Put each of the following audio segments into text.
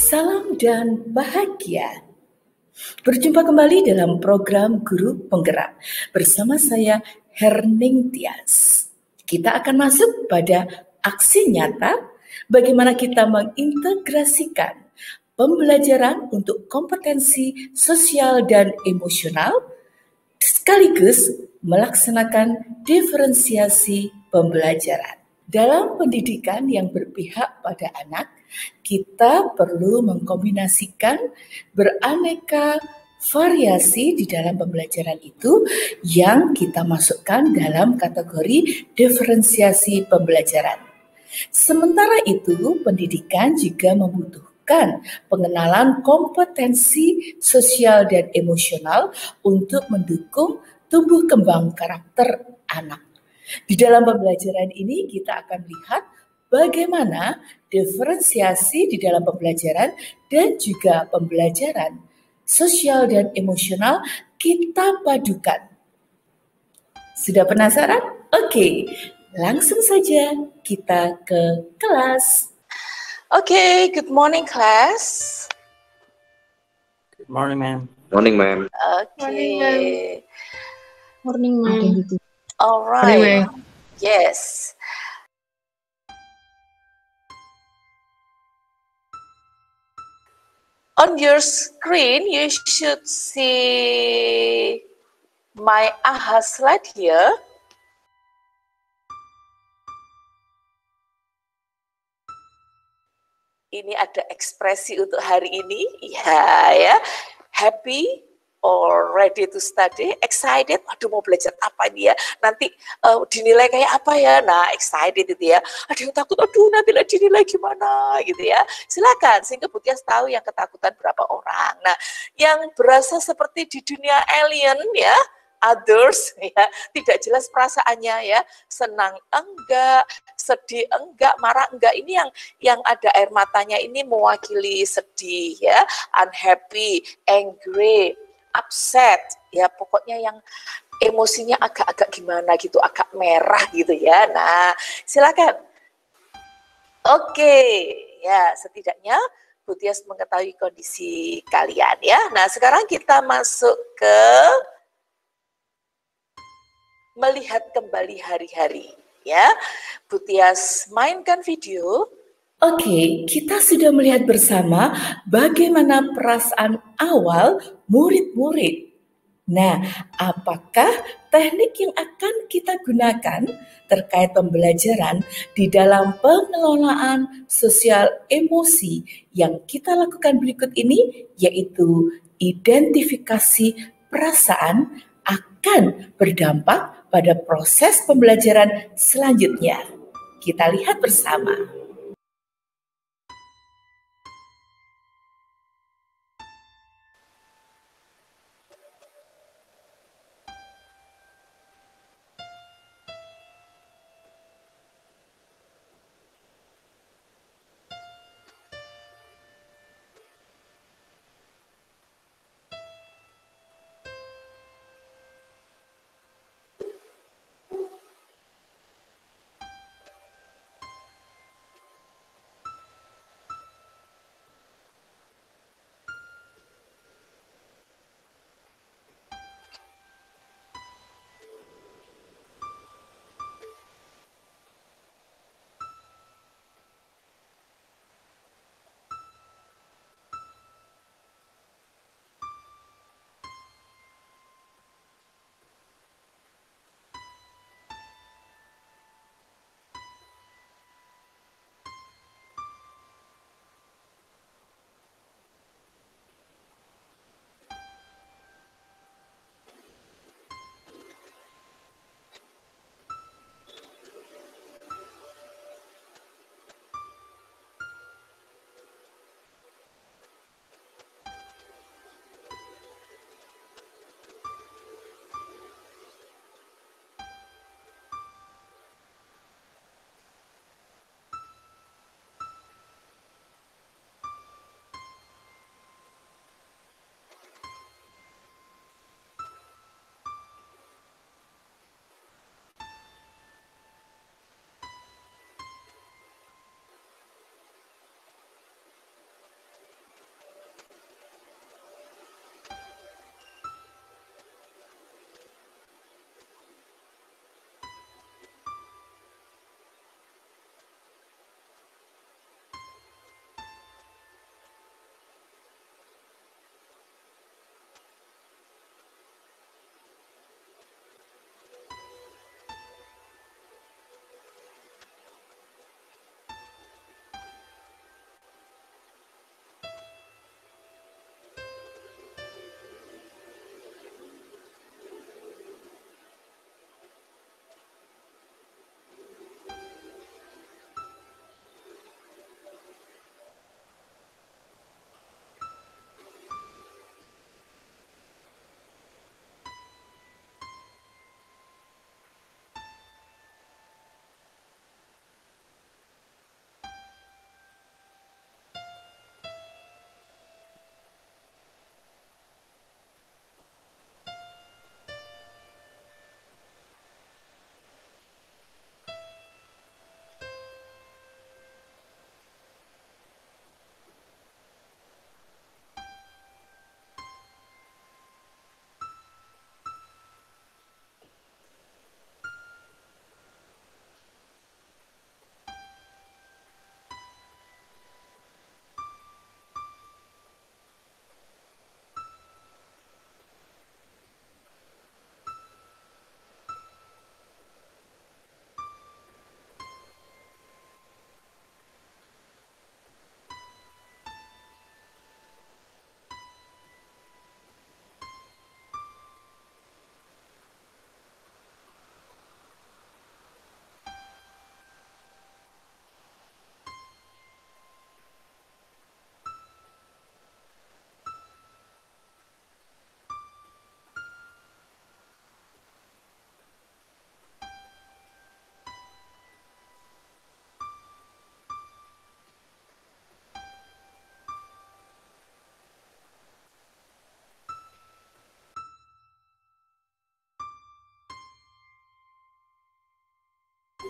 Salam dan bahagia. Berjumpa kembali dalam program Guru Penggerak bersama saya Herning Tias. Kita akan masuk pada aksi nyata bagaimana kita mengintegrasikan pembelajaran untuk kompetensi sosial dan emosional sekaligus melaksanakan diferensiasi pembelajaran. Dalam pendidikan yang berpihak pada anak, kita perlu mengkombinasikan beraneka variasi di dalam pembelajaran itu yang kita masukkan dalam kategori diferensiasi pembelajaran. Sementara itu, pendidikan juga membutuhkan pengenalan kompetensi sosial dan emosional untuk mendukung tumbuh kembang karakter anak. Di dalam pembelajaran ini kita akan lihat bagaimana diferensiasi di dalam pembelajaran dan juga pembelajaran sosial dan emosional kita padukan. Sudah penasaran? Oke, langsung saja kita ke kelas. Okay, good morning class. Good morning, ma'am. Morning, ma'am. Okay. Morning, ma'am. All right. Yes. On your screen, you should see my AHA slide here. Ini ada ekspresi untuk hari ini, ya. Happy or ready to study, excited, aduh mau belajar apa ini ya, nanti dinilai kayak apa ya, nah excited itu ya, ada yang takut, aduh nanti dinilai gimana gitu ya, silakan, sehingga Bu Tias tahu yang ketakutan berapa orang. Nah, yang berasa seperti di dunia alien ya, others ya, tidak jelas perasaannya ya, senang enggak, sedih enggak, marah enggak, ini yang ada air matanya ini mewakili sedih ya, unhappy, angry, upset ya, pokoknya yang emosinya agak-agak gimana gitu, agak merah gitu ya. Nah, silakan. Oke, ya setidaknya Bu Tias mengetahui kondisi kalian ya. Nah, sekarang kita masuk ke melihat kembali hari-hari ya. Bu Tias mainkan video. Oke, kita sudah melihat bersama bagaimana perasaan awal murid-murid. Nah, apakah teknik yang akan kita gunakan terkait pembelajaran di dalam pengelolaan sosial emosi yang kita lakukan berikut ini, yaitu identifikasi perasaan akan berdampak pada proses pembelajaran selanjutnya. Kita lihat bersama.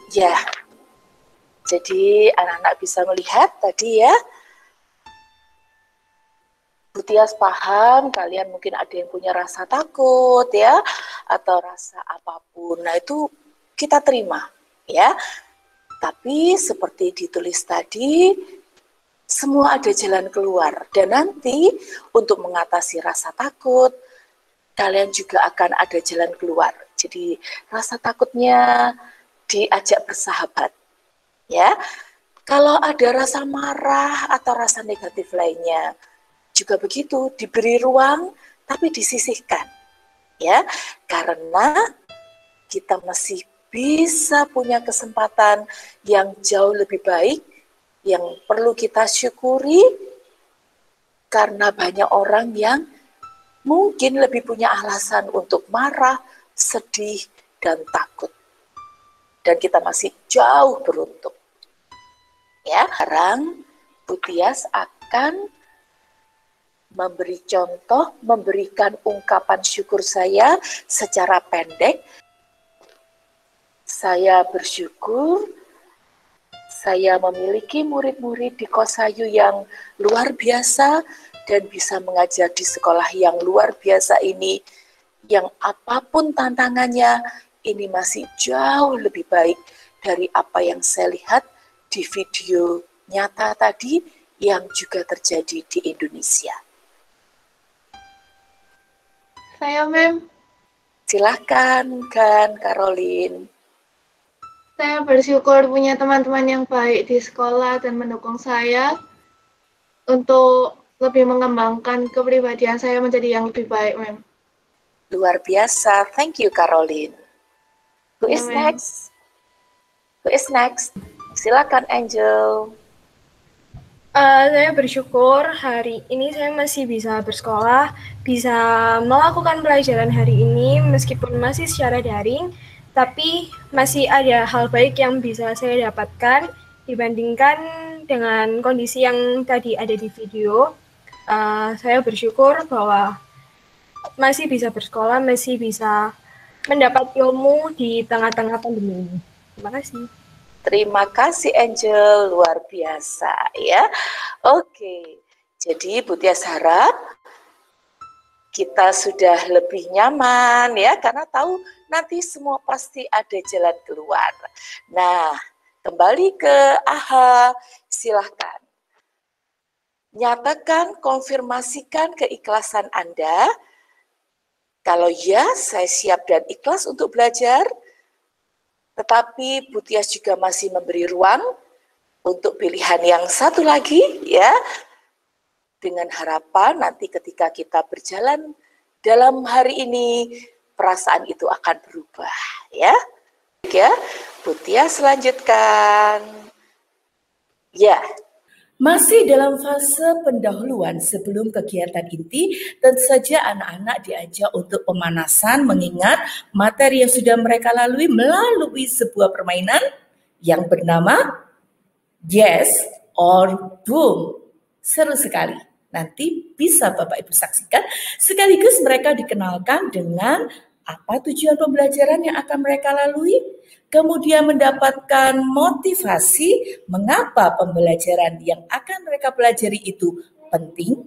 Ya, jadi anak-anak bisa melihat tadi ya. Bu Tias paham, kalian mungkin ada yang punya rasa takut ya, atau rasa apapun. Nah itu kita terima ya. Tapi seperti ditulis tadi, semua ada jalan keluar. Dan nanti untuk mengatasi rasa takut, kalian juga akan ada jalan keluar. Jadi rasa takutnya diajak bersahabat. Ya, kalau ada rasa marah atau rasa negatif lainnya, juga begitu, diberi ruang tapi disisihkan. Ya, karena kita masih bisa punya kesempatan yang jauh lebih baik, yang perlu kita syukuri, karena banyak orang yang mungkin lebih punya alasan untuk marah, sedih, dan takut. Dan kita masih jauh beruntung. Ya, sekarang Bu Tias akan memberi contoh, memberikan ungkapan syukur saya secara pendek. Saya bersyukur saya memiliki murid-murid di Kosayu yang luar biasa dan bisa mengajar di sekolah yang luar biasa ini, yang apapun tantangannya, ini masih jauh lebih baik dari apa yang saya lihat di video nyata tadi yang juga terjadi di Indonesia. Saya, Mem. Silakan, kan, Caroline. Saya bersyukur punya teman-teman yang baik di sekolah dan mendukung saya untuk lebih mengembangkan kepribadian saya menjadi yang lebih baik, Mem. Luar biasa. Thank you, Caroline. Who is next? Who is next? Silakan, Angel. Saya bersyukur hari ini saya masih bisa bersekolah, bisa melakukan pelajaran hari ini meskipun masih secara daring, tapi masih ada hal baik yang bisa saya dapatkan dibandingkan dengan kondisi yang tadi ada di video. Saya bersyukur bahwa masih bisa bersekolah, masih bisa mendapat ilmu di tengah-tengah pandemi ini. Terima kasih. Terima kasih Angel, luar biasa ya. Oke, jadi Bu Tias harap kita sudah lebih nyaman ya, karena tahu nanti semua pasti ada jalan keluar. Nah, kembali ke AHA, silahkan. Nyatakan, konfirmasikan keikhlasan Anda. Kalau ya, saya siap dan ikhlas untuk belajar. Tetapi Bu Tias juga masih memberi ruang untuk pilihan yang satu lagi ya. Dengan harapan nanti ketika kita berjalan dalam hari ini, perasaan itu akan berubah ya. Ya, Bu Tias lanjutkan. Ya. Masih dalam fase pendahuluan sebelum kegiatan inti, tentu saja anak-anak diajak untuk pemanasan mengingat materi yang sudah mereka lalui melalui sebuah permainan yang bernama Yes or Boom. Seru sekali. Nanti bisa Bapak Ibu saksikan, sekaligus mereka dikenalkan dengan apa tujuan pembelajaran yang akan mereka lalui, kemudian mendapatkan motivasi mengapa pembelajaran yang akan mereka pelajari itu penting.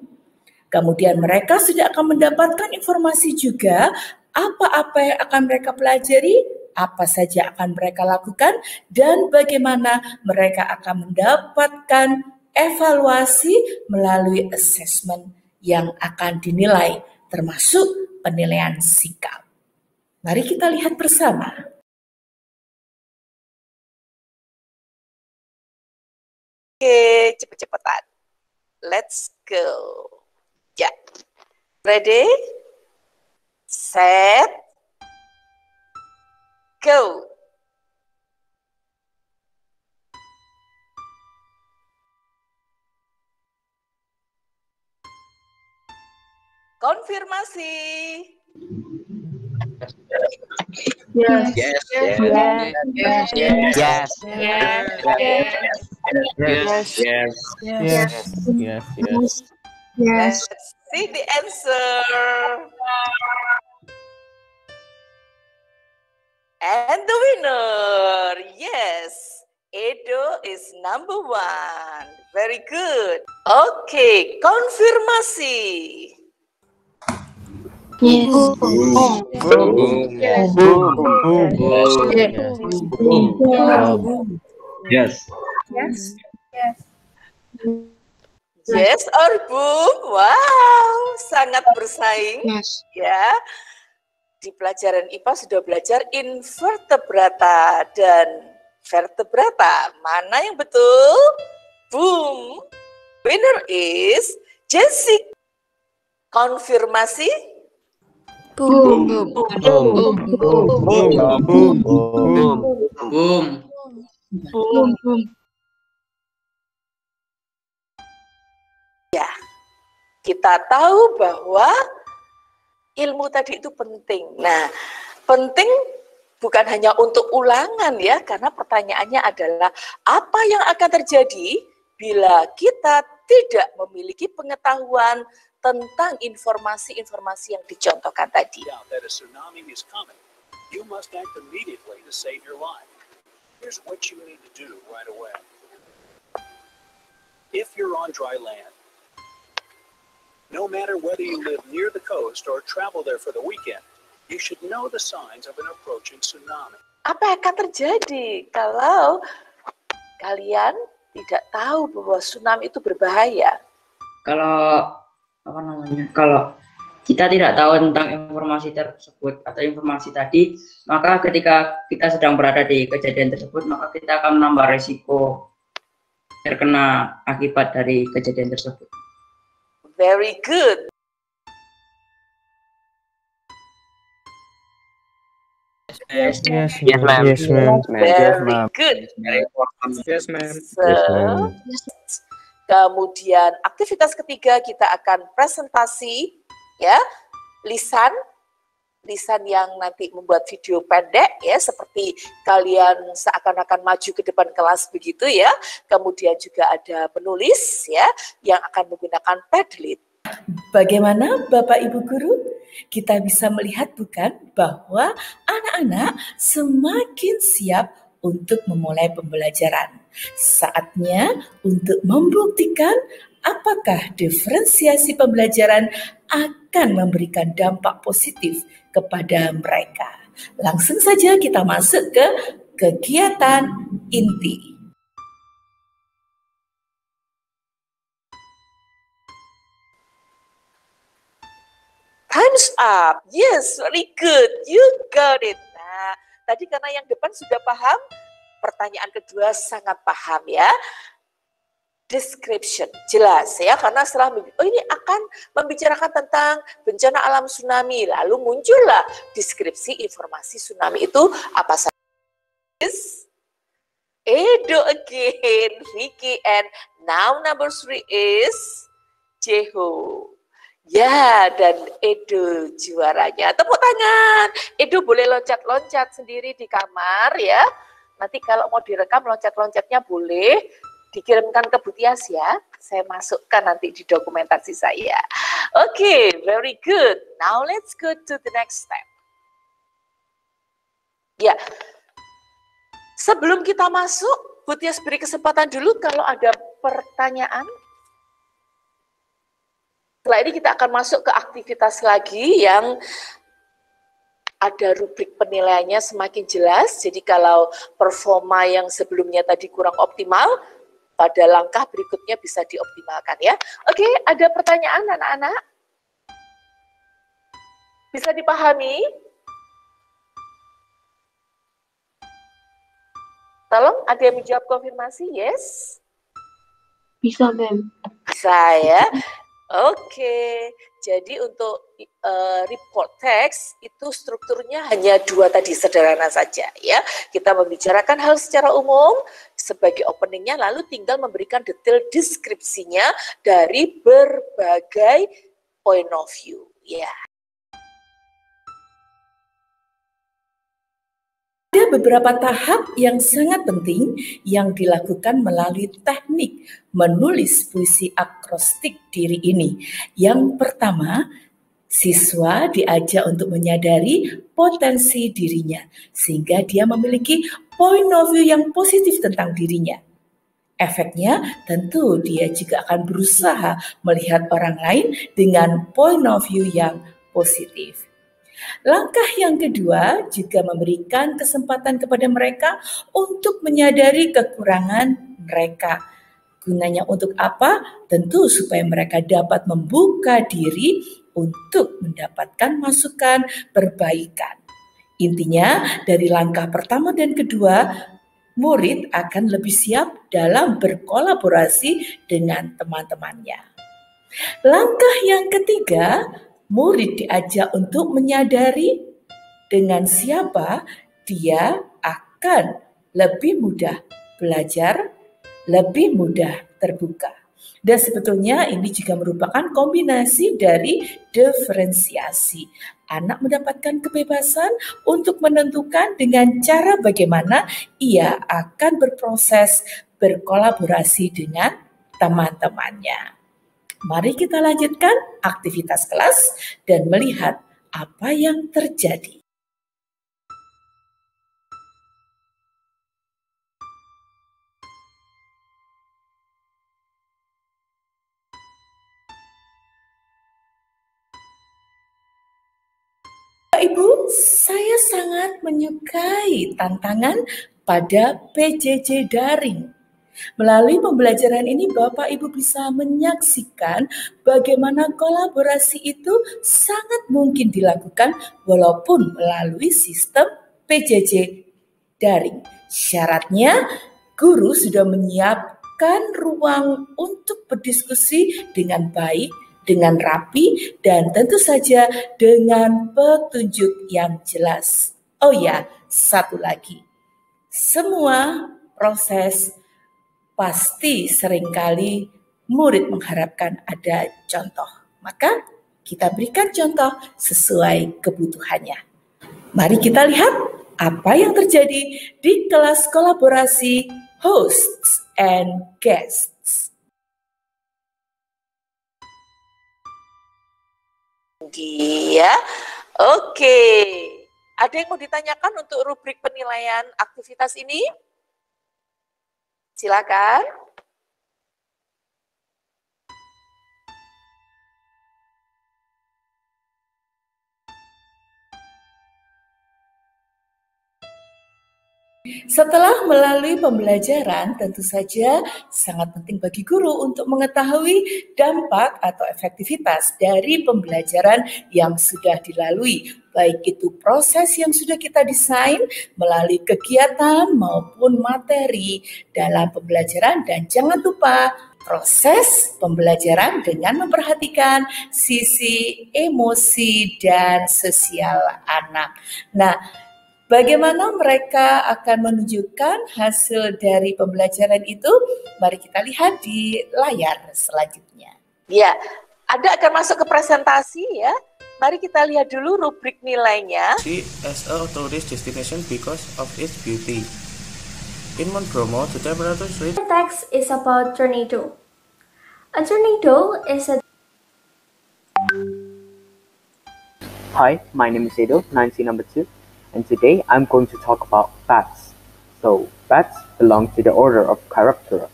Kemudian mereka sudah akan mendapatkan informasi juga apa-apa yang akan mereka pelajari, apa saja akan mereka lakukan, dan bagaimana mereka akan mendapatkan evaluasi melalui assessment yang akan dinilai, termasuk penilaian sikap. Mari kita lihat bersama. Oke, cepet-cepetan. Let's go. Ya. Ready? Set. Go. Konfirmasi. Yes. Yes. Yes. Yes. Yes. Yes. Yes. Yes. Yes. Yes. Yes. Let's see the answer. And the winner, yes. is number 1. Very good. Oke, konfirmasi. Yes. Yes. Yes or boom? Wow, sangat bersaing. Yes. Ya. Di pelajaran IPA sudah belajar invertebrata dan vertebrata. Mana yang betul? Boom. Winner is Jessica. Konfirmasi? Boom. Ya, kita tahu bahwa ilmu tadi itu penting. Nah, penting bukan hanya untuk ulangan ya, karena pertanyaannya adalah apa yang akan terjadi bila kita tidak memiliki pengetahuan tentang informasi-informasi yang dicontohkan tadi. That a tsunami is coming, you must act immediately to save your life. Here's what you need to do right away. If you're on dry land, no matter whether you live near the coast or travel there for the weekend, you should know the signs of an approaching tsunami. Apa yang akan terjadi kalau kalian tidak tahu bahwa tsunami itu berbahaya? Kalau kita tidak tahu tentang informasi tersebut atau informasi tadi, maka ketika kita sedang berada di kejadian tersebut, maka kita akan menambah risiko terkena akibat dari kejadian tersebut. Very good. Yes, ma'am. Yes, ma'am. Very good. Yes, ma'am. So, kemudian aktivitas ketiga kita akan presentasi ya, lisan yang nanti membuat video pendek ya, seperti kalian seakan-akan maju ke depan kelas begitu ya. Kemudian juga ada penulis ya yang akan menggunakan Padlet. Bagaimana Bapak Ibu Guru? Kita bisa melihat bukan bahwa anak-anak semakin siap untuk memulai pembelajaran. Saatnya untuk membuktikan apakah diferensiasi pembelajaran akan memberikan dampak positif kepada mereka. Langsung saja kita masuk ke kegiatan inti. Time's up. Yes, very good. You got it. Nah, tadi karena yang depan sudah paham, pertanyaan kedua sangat paham ya. Description, jelas ya, karena setelah ini akan membicarakan tentang bencana alam tsunami, lalu muncullah deskripsi informasi tsunami itu apa saja. Edo again, Vicky, and now number 3 is Jeho. Ya, dan Edo juaranya. Tepuk tangan. Edo boleh loncat-loncat sendiri di kamar ya. Nanti kalau mau direkam loncat-loncatnya boleh dikirimkan ke Butias ya. Saya masukkan nanti di dokumentasi saya. Oke, very good. Now let's go to the next step. Ya, sebelum kita masuk, Butias beri kesempatan dulu kalau ada pertanyaan. Setelah ini kita akan masuk ke aktivitas lagi yang ada rubrik penilaiannya semakin jelas. Jadi kalau performa yang sebelumnya tadi kurang optimal, pada langkah berikutnya bisa dioptimalkan ya. Oke, ada pertanyaan anak-anak? Bisa dipahami? Tolong ada yang menjawab konfirmasi, yes? Bisa, Mem. Bisa ya. Oke, jadi untuk report text itu strukturnya hanya 2 tadi, sederhana saja ya. Kita membicarakan hal secara umum sebagai openingnya, lalu tinggal memberikan detail deskripsinya dari berbagai point of view ya. Ada beberapa tahap yang sangat penting yang dilakukan melalui teknik menulis puisi akrostik diri ini. Yang pertama, siswa diajak untuk menyadari potensi dirinya sehingga dia memiliki point of view yang positif tentang dirinya. Efeknya tentu dia juga akan berusaha melihat orang lain dengan point of view yang positif. Langkah yang kedua juga memberikan kesempatan kepada mereka untuk menyadari kekurangan mereka. Gunanya untuk apa? Tentu supaya mereka dapat membuka diri untuk mendapatkan masukan perbaikan. Intinya dari langkah pertama dan kedua, murid akan lebih siap dalam berkolaborasi dengan teman-temannya. Langkah yang ketiga, murid diajak untuk menyadari dengan siapa dia akan lebih mudah belajar, lebih mudah terbuka. Dan sebetulnya ini juga merupakan kombinasi dari diferensiasi. Anak mendapatkan kebebasan untuk menentukan dengan cara bagaimana ia akan berproses berkolaborasi dengan teman-temannya. Mari kita lanjutkan aktivitas kelas dan melihat apa yang terjadi. Ibu, saya sangat menyukai tantangan pada PJJ daring. Melalui pembelajaran ini Bapak Ibu bisa menyaksikan bagaimana kolaborasi itu sangat mungkin dilakukan walaupun melalui sistem PJJ daring. Syaratnya guru sudah menyiapkan ruang untuk berdiskusi dengan baik, dengan rapi, dan tentu saja dengan petunjuk yang jelas. Oh ya, satu lagi. Semua proses pasti seringkali murid mengharapkan ada contoh. Maka kita berikan contoh sesuai kebutuhannya. Mari kita lihat apa yang terjadi di kelas kolaborasi hosts and guests. Dia, oke. Ada yang mau ditanyakan untuk rubrik penilaian aktivitas ini? Silakan. Setelah melalui pembelajaran, tentu saja sangat penting bagi guru untuk mengetahui dampak atau efektivitas dari pembelajaran yang sudah dilalui, baik itu proses yang sudah kita desain melalui kegiatan maupun materi dalam pembelajaran, dan jangan lupa proses pembelajaran dengan memperhatikan sisi emosi dan sosial anak. Nah, bagaimana mereka akan menunjukkan hasil dari pembelajaran itu? Mari kita lihat di layar selanjutnya. Ya, Anda akan masuk ke presentasi ya. Mari kita lihat dulu rubrik nilainya. See as a tourist destination because of its beauty. In Mount Bromo, the temperature is... The text is about tornado. A tornado is a... Hi, my name is Edo, 9C number 2. And today I'm going to talk about bats. So, bats belong to the order of Chiroptera.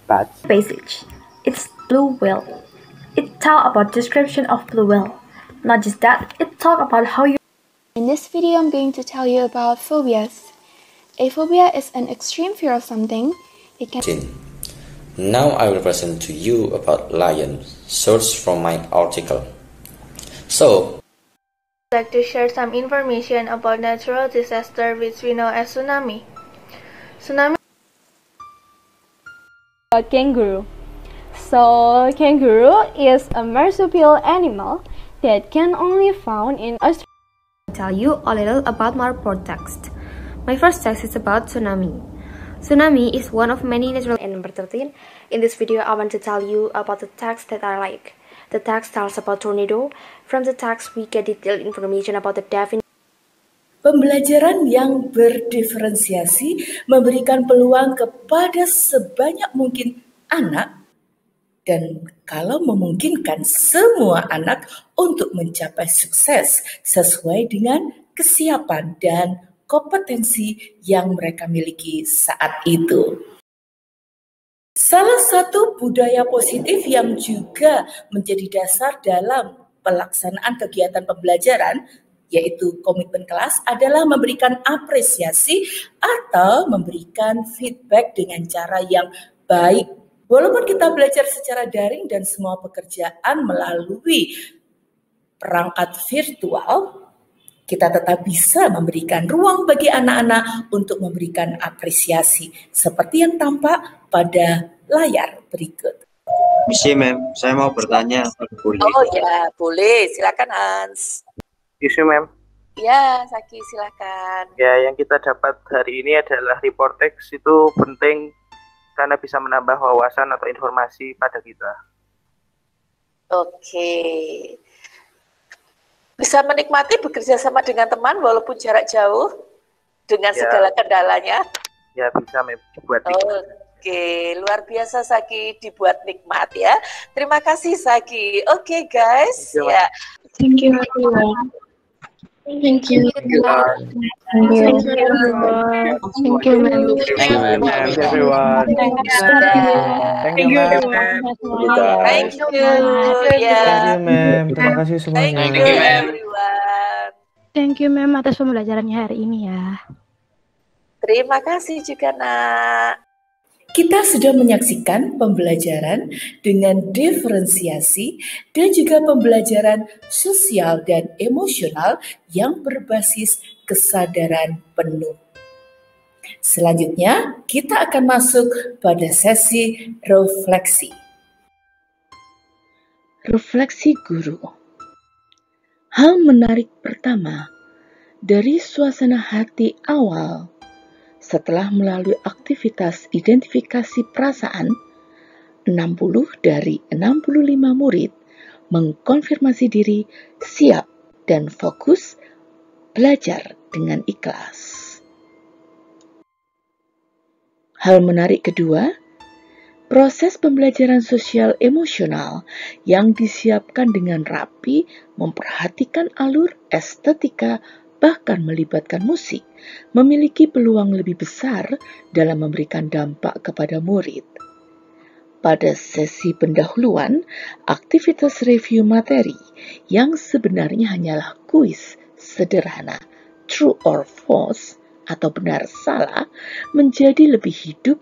Bats. Basic. It's blue whale. It tells about description of blue whale. Not just that, it talks about how you... In this video, I'm going to tell you about phobias. A phobia is an extreme fear of something. It can... Now I will present to you about lion, sourced from my article. So, I'd like to share some information about natural disaster which we know as tsunami. Tsunami about kangaroo. So, kangaroo is a marsupial animal that can only found in Australia. I'll tell you a little about my report text. My first text is about tsunami. Tsunami is one of many natural... And number 13, in this video I want to tell you about the texts that I like. The text tells about tornado. From the text we get detailed information about the definition. Pembelajaran yang berdiferensiasi memberikan peluang kepada sebanyak mungkin anak, dan kalau memungkinkan semua anak untuk mencapai sukses sesuai dengan kesiapan dan kompetensi yang mereka miliki saat itu. Salah satu budaya positif yang juga menjadi dasar dalam pelaksanaan kegiatan pembelajaran, yaitu komitmen kelas, adalah memberikan apresiasi atau memberikan feedback dengan cara yang baik. Walaupun kita belajar secara daring dan semua pekerjaan melalui perangkat virtual, kita tetap bisa memberikan ruang bagi anak-anak untuk memberikan apresiasi seperti yang tampak pada layar berikut. Misi, Mem, saya mau bertanya. Boleh? Oh ya, boleh. Silakan Hans. Isu, Mem. Ya, Saki, silakan. Ya, yang kita dapat hari ini adalah report text itu penting karena bisa menambah wawasan atau informasi pada kita. Oke. Bisa menikmati bekerja sama dengan teman walaupun jarak jauh dengan segala kendalanya. Ya, bisa buat nikmat. Oke, luar biasa Saki, dibuat nikmat ya. Terima kasih Saki. Oke guys, ya. Thank you everyone. Thank you. Thank you. Thank you everyone. Thank you everyone. Thank you everyone. Thank you. Thank you. Ya. Thank you, Mem. Terima kasih semuanya. Thank you everyone. Thank you, Mem, atas pembelajarannya hari ini ya. Terima kasih juga, Nak. Kita sudah menyaksikan pembelajaran dengan diferensiasi dan juga pembelajaran sosial dan emosional yang berbasis kesadaran penuh. Selanjutnya, kita akan masuk pada sesi refleksi. Refleksi guru. Hal menarik pertama dari suasana hati awal setelah melalui aktivitas identifikasi perasaan, 60 dari 65 murid mengkonfirmasi diri siap dan fokus belajar dengan ikhlas. Hal menarik kedua, proses pembelajaran sosial emosional yang disiapkan dengan rapi, memperhatikan alur, estetika, bahkan melibatkan musik, memiliki peluang lebih besar dalam memberikan dampak kepada murid. Pada sesi pendahuluan, aktivitas review materi yang sebenarnya hanyalah kuis sederhana, true or false, atau benar salah, menjadi lebih hidup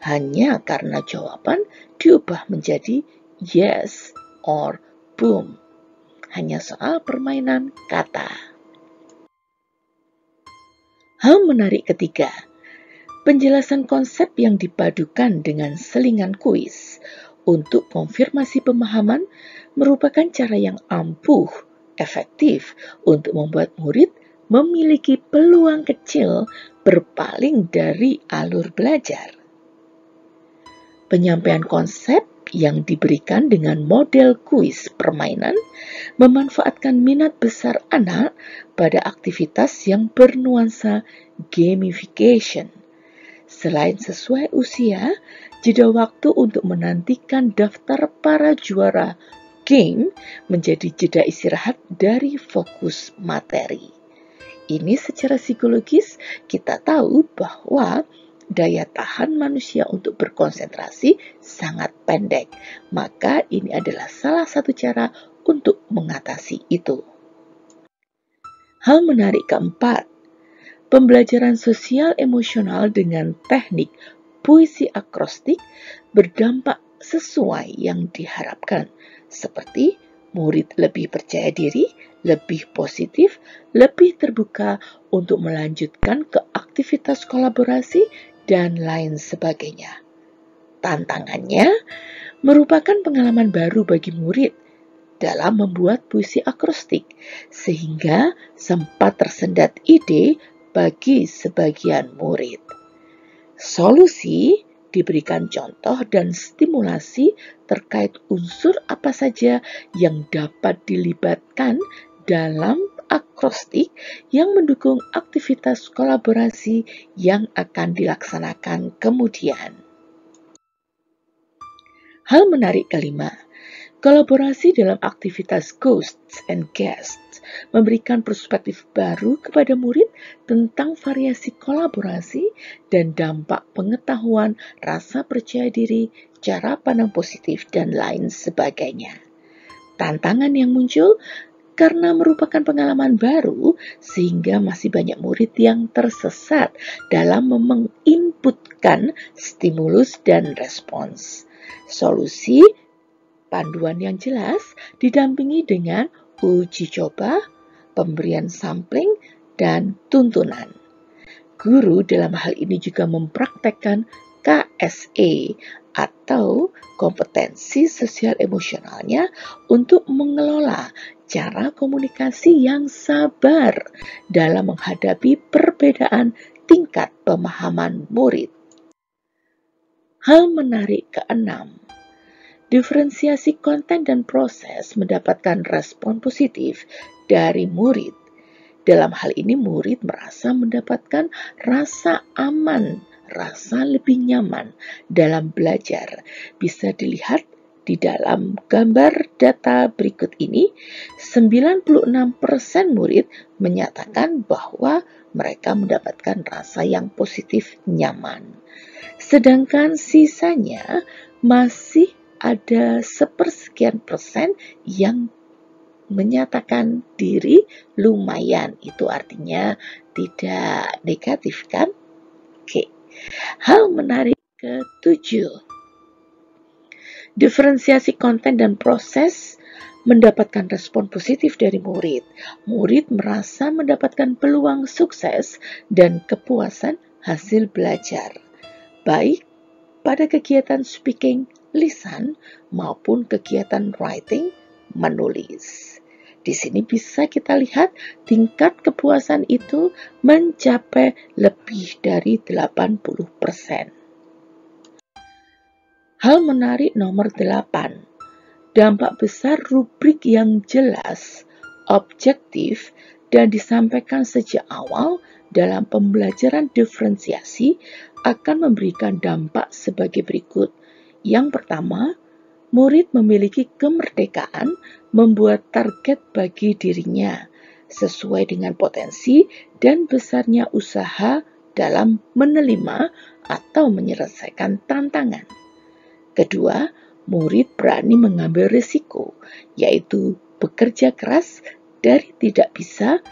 hanya karena jawaban diubah menjadi yes or boom. Hanya soal permainan kata. Hal menarik ketiga, penjelasan konsep yang dipadukan dengan selingan kuis untuk konfirmasi pemahaman merupakan cara yang ampuh, efektif untuk membuat murid memiliki peluang kecil berpaling dari alur belajar. Penyampaian konsep yang diberikan dengan model kuis permainan memanfaatkan minat besar anak pada aktivitas yang bernuansa gamification. Selain sesuai usia, jeda waktu untuk menantikan daftar para juara game menjadi jeda istirahat dari fokus materi. Ini secara psikologis kita tahu bahwa daya tahan manusia untuk berkonsentrasi sangat pendek. Maka ini adalah salah satu cara untuk mengatasi itu. Hal menarik keempat, pembelajaran sosial emosional dengan teknik puisi akrostik berdampak sesuai yang diharapkan, seperti murid lebih percaya diri, lebih positif, lebih terbuka untuk melanjutkan ke aktivitas kolaborasi, dan lain sebagainya. Tantangannya merupakan pengalaman baru bagi murid dalam membuat puisi akrostik, sehingga sempat tersendat ide bagi sebagian murid. Solusi diberikan contoh dan stimulasi terkait unsur apa saja yang dapat dilibatkan dalam akrostik yang mendukung aktivitas kolaborasi yang akan dilaksanakan kemudian. Hal menarik kelima, Kolaborasi dalam aktivitas Ghosts and Guests memberikan perspektif baru kepada murid tentang variasi kolaborasi dan dampak pengetahuan, rasa percaya diri, cara pandang positif, dan lain sebagainya. Tantangan yang muncul karena merupakan pengalaman baru sehingga masih banyak murid yang tersesat dalam menginputkan stimulus dan respons. Solusi panduan yang jelas didampingi dengan uji coba, pemberian sampling, dan tuntunan. Guru dalam hal ini juga mempraktekkan KSE atau kompetensi sosial emosionalnya untuk mengelola cara komunikasi yang sabar dalam menghadapi perbedaan tingkat pemahaman murid. Hal menarik keenam, diferensiasi konten dan proses mendapatkan respon positif dari murid. Dalam hal ini murid merasa mendapatkan rasa aman, rasa lebih nyaman dalam belajar. Bisa dilihat di dalam gambar data berikut ini, 96% murid menyatakan bahwa mereka mendapatkan rasa yang positif nyaman. Sedangkan sisanya masih ada sepersekian persen yang menyatakan diri lumayan. Itu artinya tidak negatif, kan? Oke. Hal menarik ke-7. Diferensiasi konten dan proses mendapatkan respon positif dari murid. Murid merasa mendapatkan peluang sukses dan kepuasan hasil belajar, baik pada kegiatan speaking, lisan, maupun kegiatan writing, menulis. Di sini bisa kita lihat tingkat kepuasan itu mencapai lebih dari 80%. Hal menarik nomor 8. Dampak besar rubrik yang jelas, objektif, dan disampaikan sejak awal dalam pembelajaran diferensiasi akan memberikan dampak sebagai berikut. Yang pertama, murid memiliki kemerdekaan membuat target bagi dirinya sesuai dengan potensi dan besarnya usaha dalam menerima atau menyelesaikan tantangan. Kedua, murid berani mengambil risiko, yaitu bekerja keras dari tidak bisa,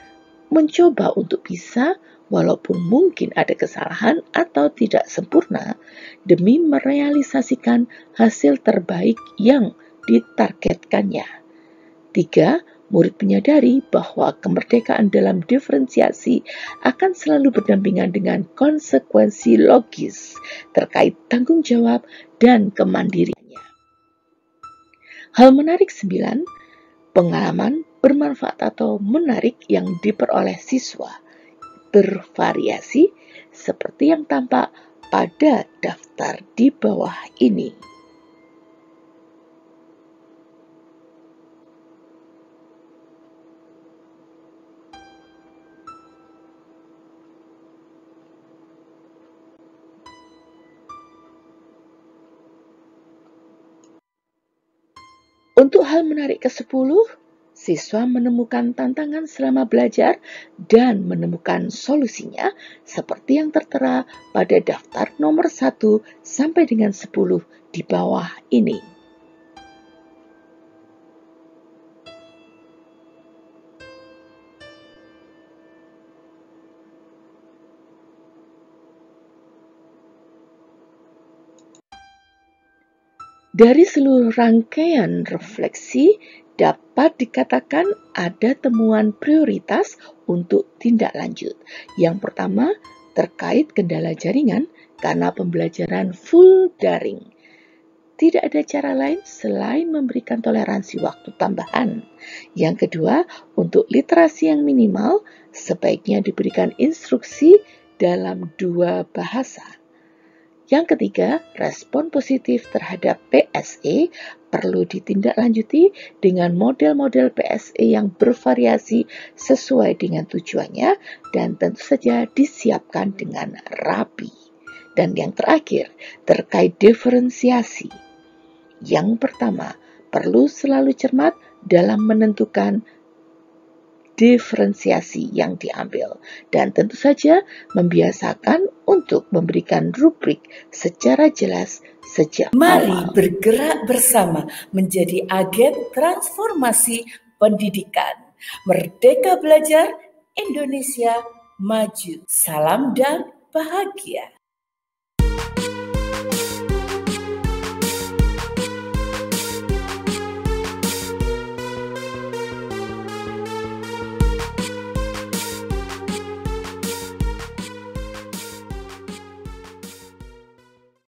mencoba untuk bisa, walaupun mungkin ada kesalahan atau tidak sempurna, demi merealisasikan hasil terbaik yang ditargetkannya. 3. Murid menyadari bahwa kemerdekaan dalam diferensiasi akan selalu berdampingan dengan konsekuensi logis terkait tanggung jawab dan kemandiriannya. Hal menarik 9. Pengalaman bermanfaat atau menarik yang diperoleh siswa bervariasi seperti yang tampak pada daftar di bawah ini. Untuk hal menarik ke-10, siswa menemukan tantangan selama belajar dan menemukan solusinya seperti yang tertera pada daftar nomor 1 sampai dengan 10 di bawah ini. Dari seluruh rangkaian refleksi, dapat dikatakan ada temuan prioritas untuk tindak lanjut. Yang pertama, terkait kendala jaringan karena pembelajaran full daring. Tidak ada cara lain selain memberikan toleransi waktu tambahan. Yang kedua, untuk literasi yang minimal, sebaiknya diberikan instruksi dalam 2 bahasa. Yang ketiga, respon positif terhadap PSE perlu ditindaklanjuti dengan model-model PSE yang bervariasi sesuai dengan tujuannya dan tentu saja disiapkan dengan rapi. Dan yang terakhir, terkait diferensiasi. Yang pertama, perlu selalu cermat dalam menentukan diferensiasi yang diambil, dan tentu saja membiasakan untuk memberikan rubrik secara jelas sejak Mari awal. bergerak bersama menjadi agen transformasi pendidikan. Merdeka belajar, Indonesia maju. Salam dan bahagia.